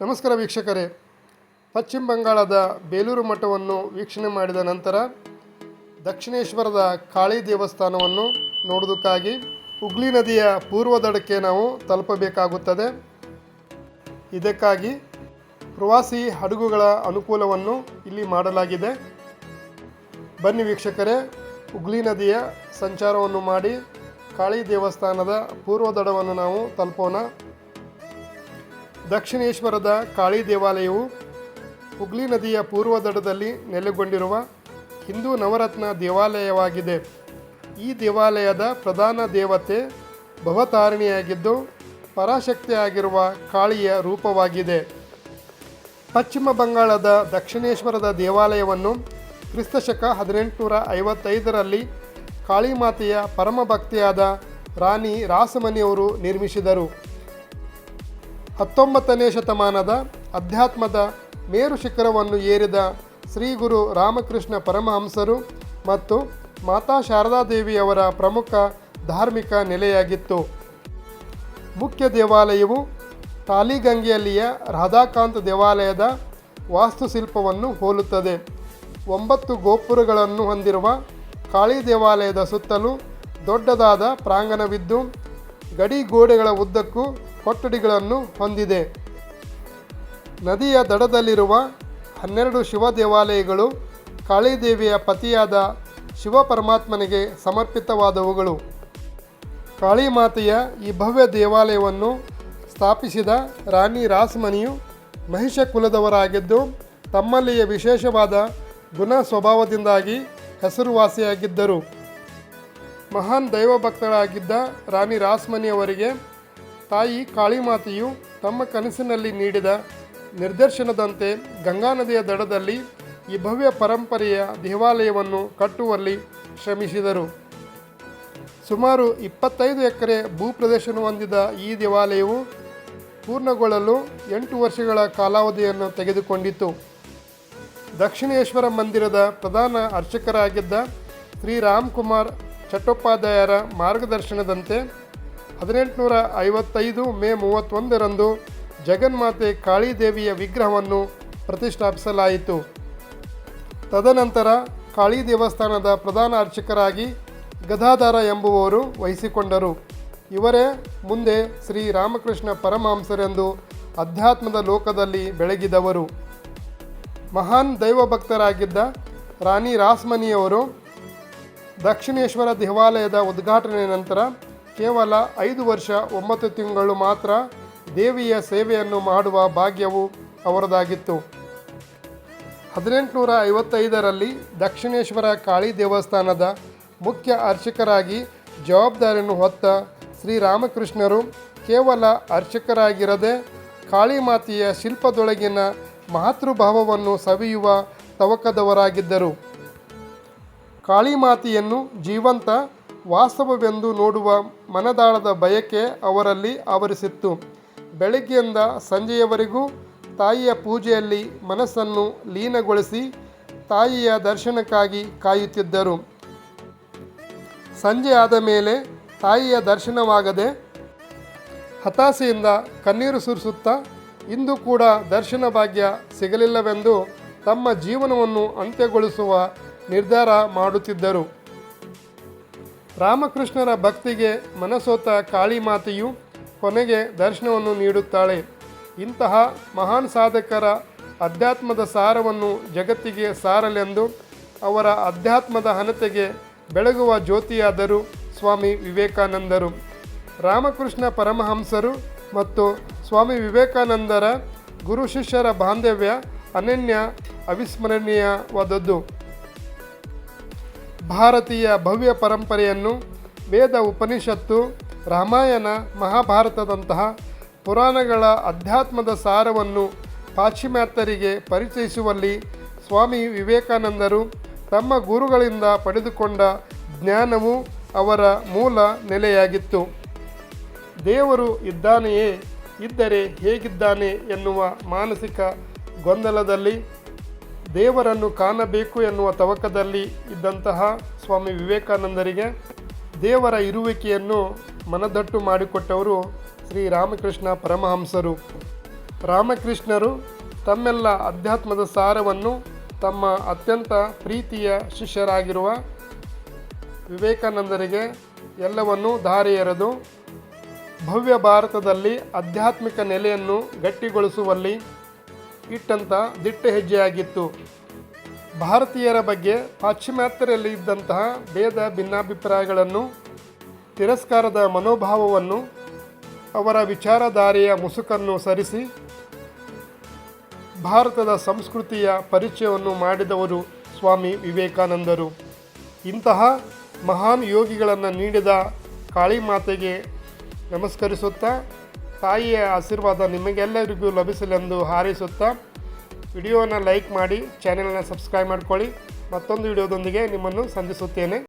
ನಮಸ್ಕಾರ ವೀಕ್ಷಕರೇ, ಪಶ್ಚಿಮ ಬಂಗಾಳದ ಬೇಲೂರು ಮಠವನ್ನು ವೀಕ್ಷಣೆ ಮಾಡಿದ ನಂತರ ದಕ್ಷಿಣೇಶ್ವರದ ಕಾಳಿ ದೇವಸ್ಥಾನವನ್ನು ನೋಡೋದಕ್ಕಾಗಿ ಹುಗ್ಲಿ ನದಿಯ ಪೂರ್ವ ದಡಕ್ಕೆ ನಾವು ತಲುಪಬೇಕಾಗುತ್ತದೆ. ಇದಕ್ಕಾಗಿ ಪ್ರವಾಸಿ ಹಡಗುಗಳ ಅನುಕೂಲವನ್ನು ಇಲ್ಲಿ ಮಾಡಲಾಗಿದೆ. ಬನ್ನಿ ವೀಕ್ಷಕರೇ, ಹುಗ್ಲಿ ನದಿಯ ಸಂಚಾರವನ್ನು ಮಾಡಿ ಕಾಳಿ ದೇವಸ್ಥಾನದ ಪೂರ್ವ ದಡವನ್ನು ನಾವು ತಲುಪೋಣ. ದಕ್ಷಿಣೇಶ್ವರದ ಕಾಳಿ ದೇವಾಲಯವು ಹುಗ್ಲಿ ನದಿಯ ಪೂರ್ವ ದಡದಲ್ಲಿ ನೆಲೆಗೊಂಡಿರುವ ಹಿಂದೂ ನವರತ್ನ ದೇವಾಲಯವಾಗಿದೆ. ಈ ದೇವಾಲಯದ ಪ್ರಧಾನ ದೇವತೆ ಭವತಾರಿಣಿಯಾಗಿದ್ದು ಪರಾಶಕ್ತಿಯಾಗಿರುವ ಕಾಳಿಯ ರೂಪವಾಗಿದೆ. ಪಶ್ಚಿಮ ಬಂಗಾಳದ ದಕ್ಷಿಣೇಶ್ವರದ ದೇವಾಲಯವನ್ನು ಕ್ರಿಸ್ತಶಕ 1855ರಲ್ಲಿ ಕಾಳಿಮಾತೆಯ ಪರಮಭಕ್ತಿಯಾದ ರಾಣಿ ರಾಸಮಣಿಯವರು ನಿರ್ಮಿಸಿದರು. 19ನೇ ಶತಮಾನದ ಅಧ್ಯಾತ್ಮದ ಮೇರು ಶಿಖರವನ್ನು ಏರಿದ ಶ್ರೀ ಗುರು ರಾಮಕೃಷ್ಣ ಪರಮಹಂಸರು ಮತ್ತು ಮಾತಾ ಶಾರದಾದೇವಿಯವರ ಪ್ರಮುಖ ಧಾರ್ಮಿಕ ನೆಲೆಯಾಗಿತ್ತು. ಮುಖ್ಯ ದೇವಾಲಯವು ಟಾಲಿಗಂಗೆಯಲ್ಲಿಯ ರಾಧಾಕಾಂತ್ ದೇವಾಲಯದ ವಾಸ್ತುಶಿಲ್ಪವನ್ನು ಹೋಲುತ್ತದೆ. 9 ಗೋಪುರಗಳನ್ನು ಹೊಂದಿರುವ ಕಾಳಿ ದೇವಾಲಯದ ಸುತ್ತಲೂ ದೊಡ್ಡದಾದ ಪ್ರಾಂಗಣವಿದ್ದು ಗಡಿ ಗೋಡೆಗಳ ಉದ್ದಕ್ಕೂ ಕೊಠಡಿಗಳನ್ನು ಹೊಂದಿದೆ. ನದಿಯ ದಡದಲ್ಲಿರುವ 12 ಶಿವ ದೇವಾಲಯಗಳು ಕಾಳಿದೇವಿಯ ಪತಿಯಾದ ಶಿವ ಪರಮಾತ್ಮನಿಗೆ ಸಮರ್ಪಿತವಾದವುಗಳು. ಕಾಳಿಮಾತೆಯ ಈ ಭವ್ಯ ದೇವಾಲಯವನ್ನು ಸ್ಥಾಪಿಸಿದ ರಾಣಿ ರಾಸಮಣಿಯು ಮಹಿಷ ಕುಲದವರಾಗಿದ್ದು ತಮ್ಮಲ್ಲಿಯ ವಿಶೇಷವಾದ ಗುಣ ಸ್ವಭಾವದಿಂದಾಗಿ ಹೆಸರುವಾಸಿಯಾಗಿದ್ದರು. ಮಹಾನ್ ದೈವಭಕ್ತರಾಗಿದ್ದ ರಾಣಿ ರಾಸಮಣಿಯವರಿಗೆ ತಾಯಿ ಕಾಳಿಮಾತೆಯು ತಮ್ಮ ಕನಸಿನಲ್ಲಿ ನೀಡಿದ ನಿರ್ದೇಶನದಂತೆ ಗಂಗಾ ನದಿಯ ದಡದಲ್ಲಿ ಈ ಭವ್ಯ ಪರಂಪರೆಯ ದೇವಾಲಯವನ್ನು ಕಟ್ಟುವಲ್ಲಿ ಶ್ರಮಿಸಿದರು. ಸುಮಾರು 25 ಎಕರೆ ಭೂಪ್ರದೇಶವನ್ನು ಹೊಂದಿದ ಈ ದೇವಾಲಯವು ಪೂರ್ಣಗೊಳ್ಳಲು 8 ವರ್ಷಗಳ ಕಾಲಾವಧಿಯನ್ನು ತೆಗೆದುಕೊಂಡಿತು. ದಕ್ಷಿಣೇಶ್ವರ ಮಂದಿರದ ಪ್ರಧಾನ ಅರ್ಚಕರಾಗಿದ್ದ ಶ್ರೀ ರಾಮ್ಕುಮಾರ್ ಚಟ್ಟೋಪಾಧ್ಯಾಯರ ಮಾರ್ಗದರ್ಶನದಂತೆ 1855 ಮೇ 31ರಂದು ಜಗನ್ಮಾತೆ ಕಾಳಿದೇವಿಯ ವಿಗ್ರಹವನ್ನು ಪ್ರತಿಷ್ಠಾಪಿಸಲಾಯಿತು. ತದನಂತರ ಕಾಳಿ ದೇವಸ್ಥಾನದ ಪ್ರಧಾನ ಅರ್ಚಕರಾಗಿ ಗದಾಧರ ಎಂಬುವವರು ವಹಿಸಿಕೊಂಡರು. ಇವರೇ ಮುಂದೆ ಶ್ರೀ ರಾಮಕೃಷ್ಣ ಪರಮಹಂಸರೆಂದು ಅಧ್ಯಾತ್ಮದ ಲೋಕದಲ್ಲಿ ಬೆಳಗಿದವರು. ಮಹಾನ್ ದೈವಭಕ್ತರಾಗಿದ್ದ ರಾಣಿ ರಾಸಮಣಿಯವರು ದಕ್ಷಿಣೇಶ್ವರ ದೇವಾಲಯದ ಉದ್ಘಾಟನೆಯ ನಂತರ ಕೇವಲ 5 ವರ್ಷ 9 ತಿಂಗಳು ಮಾತ್ರ ದೇವಿಯ ಸೇವೆಯನ್ನು ಮಾಡುವ ಭಾಗ್ಯವು ಅವರದಾಗಿತ್ತು. 1855ರಲ್ಲಿ ದಕ್ಷಿಣೇಶ್ವರ ಕಾಳಿ ದೇವಸ್ಥಾನದ ಮುಖ್ಯ ಅರ್ಚಕರಾಗಿ ಜವಾಬ್ದಾರಿಯನ್ನು ಹೊತ್ತ ಶ್ರೀರಾಮಕೃಷ್ಣರು ಕೇವಲ ಅರ್ಚಕರಾಗಿರದೆ ಕಾಳಿಮಾತೆಯ ಶಿಲ್ಪದೊಳಗಿನ ಮಾತೃಭಾವವನ್ನು ಸವಿಯುವ ತವಕದವರಾಗಿದ್ದರು. ಕಾಳಿಮಾತೆಯನ್ನು ಜೀವಂತ ವಾಸ್ತವವೆಂದು ನೋಡುವ ಮನದಾಳದ ಬಯಕೆ ಅವರಲ್ಲಿ ಆವರಿಸಿತ್ತು. ಬೆಳಗ್ಗೆಯಿಂದ ಸಂಜೆಯವರೆಗೂ ತಾಯಿಯ ಪೂಜೆಯಲ್ಲಿ ಮನಸ್ಸನ್ನು ಲೀನಗೊಳಿಸಿ ತಾಯಿಯ ದರ್ಶನಕ್ಕಾಗಿ ಕಾಯುತ್ತಿದ್ದರು. ಸಂಜೆ ಆದ ಮೇಲೆ ತಾಯಿಯ ದರ್ಶನವಾಗದೆ ಹತಾಶೆಯಿಂದ ಕಣ್ಣೀರು ಸುರಿಸುತ್ತಾ ಇಂದು ಕೂಡ ದರ್ಶನ ಭಾಗ್ಯ ಸಿಗಲಿಲ್ಲವೆಂದು ತಮ್ಮ ಜೀವನವನ್ನು ಅಂತ್ಯಗೊಳಿಸುವ ನಿರ್ಧಾರ ಮಾಡುತ್ತಿದ್ದರು. ರಾಮಕೃಷ್ಣರ ಭಕ್ತಿಗೆ ಮನಸೋತ ಕಾಳಿಮಾತೆಯು ಕೊನೆಗೆ ದರ್ಶನವನ್ನು ನೀಡುತ್ತಾಳೆ. ಇಂತಹ ಮಹಾನ್ ಸಾಧಕರ ಅಧ್ಯಾತ್ಮದ ಸಾರವನ್ನು ಜಗತ್ತಿಗೆ ಸಾರಲೆಂದು ಅವರ ಅಧ್ಯಾತ್ಮದ ಹಣತೆಗೆ ಬೆಳಗುವ ಜ್ಯೋತಿಯಾದರು ಸ್ವಾಮಿ ವಿವೇಕಾನಂದರು. ರಾಮಕೃಷ್ಣ ಪರಮಹಂಸರು ಮತ್ತು ಸ್ವಾಮಿ ವಿವೇಕಾನಂದರ ಗುರು ಶಿಷ್ಯರ ಬಾಂಧವ್ಯ ಅನನ್ಯ ಅವಿಸ್ಮರಣೀಯವಾದದ್ದು. ಭಾರತೀಯ ಭವ್ಯ ಪರಂಪರೆಯನ್ನು ವೇದ, ಉಪನಿಷತ್ತು, ರಾಮಾಯಣ, ಮಹಾಭಾರತದಂತಹ ಪುರಾಣಗಳ ಅಧ್ಯಾತ್ಮದ ಸಾರವನ್ನು ಪಾಶ್ಚಿಮಾತ್ಯರಿಗೆ ಪರಿಚಯಿಸುವಲ್ಲಿ ಸ್ವಾಮಿ ವಿವೇಕಾನಂದರು ತಮ್ಮ ಗುರುಗಳಿಂದ ಪಡೆದುಕೊಂಡ ಜ್ಞಾನವು ಅವರ ಮೂಲ ನೆಲೆಯಾಗಿತ್ತು. ದೇವರು ಇದ್ದಾನೆಯೇ, ಇದ್ದರೆ ಹೇಗಿದ್ದಾನೆ ಎನ್ನುವ ಮಾನಸಿಕ ಗೊಂದಲದಲ್ಲಿ ದೇವರನ್ನು ಕಾಣಬೇಕು ಎನ್ನುವ ತವಕದಲ್ಲಿ ಇದ್ದಂತಹ ಸ್ವಾಮಿ ವಿವೇಕಾನಂದರಿಗೆ ದೇವರ ಇರುವಿಕೆಯನ್ನು ಮನದಟ್ಟು ಮಾಡಿಕೊಟ್ಟವರು ಶ್ರೀ ರಾಮಕೃಷ್ಣ ಪರಮಹಂಸರು. ರಾಮಕೃಷ್ಣರು ತಮ್ಮೆಲ್ಲ ಅಧ್ಯಾತ್ಮದ ಸಾರವನ್ನು ತಮ್ಮ ಅತ್ಯಂತ ಪ್ರೀತಿಯ ಶಿಷ್ಯರಾಗಿರುವ ವಿವೇಕಾನಂದರಿಗೆ ಎಲ್ಲವನ್ನೂ ಧಾರೆ ಎರೆದು ಭವ್ಯ ಭಾರತದಲ್ಲಿ ಆಧ್ಯಾತ್ಮಿಕ ನೆಲೆಯನ್ನು ಗಟ್ಟಿಗೊಳಿಸುವಲ್ಲಿ ಇಟ್ಟಂಥ ದಿಟ್ಟ ಹೆಜ್ಜೆಯಾಗಿತ್ತು. ಭಾರತೀಯರ ಬಗ್ಗೆ ಪಾಶ್ಚಿಮಾತ್ಯರಲ್ಲಿ ಇದ್ದಂತಹ ಭೇದ ಭಿನ್ನಾಭಿಪ್ರಾಯಗಳನ್ನು, ತಿರಸ್ಕಾರದ ಮನೋಭಾವವನ್ನು, ಅವರ ವಿಚಾರಧಾರೆಯ ಮುಸುಕನ್ನು ಸರಿಸಿ ಭಾರತದ ಸಂಸ್ಕೃತಿಯ ಪರಿಚಯವನ್ನು ಮಾಡಿದವರು ಸ್ವಾಮಿ ವಿವೇಕಾನಂದರು. ಇಂತಹ ಮಹಾನ್ ಯೋಗಿಗಳನ್ನು ನೀಡಿದ ಕಾಳಿ ಮಾತೆಗೆ ನಮಸ್ಕರಿಸುತ್ತಾ, ತಾಯಿಯ ಆಶೀರ್ವಾದ ನಿಮಗೆಲ್ಲರಿಗೂ ಲಭಿಸಲೆಂದು ಹಾರೈಸುತ್ತಾ, ವಿಡಿಯೋನ ಲೈಕ್ ಮಾಡಿ, ಚಾನೆಲ್ನ ಸಬ್ಸ್ಕ್ರೈಬ್ ಮಾಡಿಕೊಳ್ಳಿ. ಮತ್ತೊಂದು ವಿಡಿಯೋದೊಂದಿಗೆ ನಿಮ್ಮನ್ನು ಸಂಧಿಸುತ್ತೇನೆ.